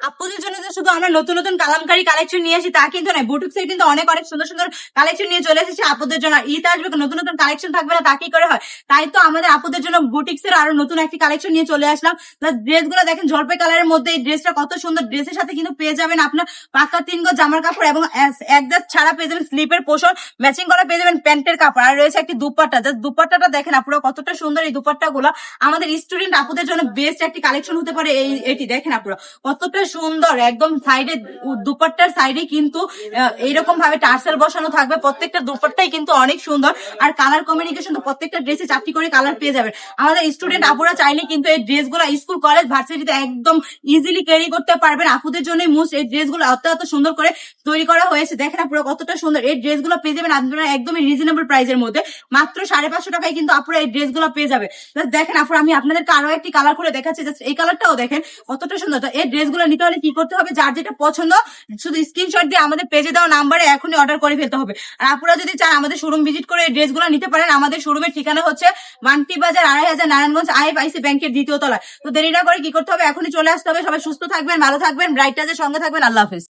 আপুদের জন্য যে শুধু আমরা নতুন নতুন কালামকারী কালেকশন নিয়ে আসি তা কিন্তু নয়, বুটিক্স এর কিন্তু অনেক অনেক সুন্দর সুন্দর কালেকশন নিয়ে চলে এসেছে আপুদের জন্য। ঈদ আসবে, নতুন নতুন কালেকশন থাকবে না তা কি করে হয়? তাই তো আমাদের আপুদের জন্য বুটিক্স এর আরো নতুন একটি কালেকশন নিয়ে চলে আসলাম। ড্রেস গুলো দেখেন জলপাই কালারের মধ্যে, এই ড্রেসটা কত সুন্দর। ড্রেসের সাথে কিন্তু পেয়ে যাবেন আপনার পাকা 3 গজ জামার কাপড় এবং একজাস্ট ছাড়া পেয়ে যাবেন স্লিপের পোষণ, ম্যাচিং করা পেয়ে যাবেন প্যান্টের কাপড়, আর রয়েছে একটি দুপাট্টা। জাস্ট দুপাট্টাটা দেখেন আপুরা কতটা সুন্দর। এই দুপাট্টা গুলো আমাদের স্টুডেন্ট আপুদের জন্য বেস্ট একটি কালেকশন হতে পারে। এটি দেখেন আপুরা কতটা সুন্দর, একদম সাইডে দুপাট্টার সাইডে কিন্তু এইরকম ভাবে টার্সেল বসানো থাকবে। প্রত্যেকটা দুপাট্টাই কিন্তু অনেক সুন্দর, আর কালার কমিউনিকেশন তো প্রত্যেকটা ড্রেসে 4টি করে কালার পেয়ে যাবেন। আমাদের স্টুডেন্ট আপুরা চাইলে কিন্তু এই ড্রেসগুলো স্কুল কলেজ ভার্সিটিতে একদম ইজিলি ক্যারি করতে পারবেন। আপুদের জন্য মোস্ট এই ড্রেসগুলো এত সুন্দর করে তৈরি করা হয়েছে। দেখেন আপুরা কতটা সুন্দর। এই ড্রেসগুলো পেয়ে যাবেন আপনারা একদমই রিজনেবল প্রাইসের মধ্যে, মাত্র 550 টাকায় কিন্তু আপুরা এই ড্রেসগুলো পেয়ে যাবে। দেখেন আপুরা আমি আপনাদেরকে আরো একটি কালার করে দেখাচ্ছি, জাস্ট এই কালারটাও দেখেন কতটা সুন্দর। তো এই ড্রেসগুলো নিতে হলে কি করতে হবে, যার যেটা পছন্দ শুধু স্ক্রিনশট দিয়ে আমাদের পেজে দেওয়া নাম্বারে এখনই অর্ডার করে ফেলতে হবে। আর আপুরা যদি চান আমাদের শোরুম ভিজিট করে এই ড্রেসগুলো নিতে পারেন। আমাদের শোরুমের ঠিকানা হচ্ছে মান্টি বাজার 2500 নারায়ণগঞ্জ IFIC ব্যাংকের 2য় তলায়। তো দেরি না করে কি করতে হবে, এখনই চলে আসতে হবে। সবাই সুস্থ থাকবেন, ভালো থাকবেন, ব্রাইট টাচের সঙ্গে থাকবেন। আল্লাহ হাফেজ।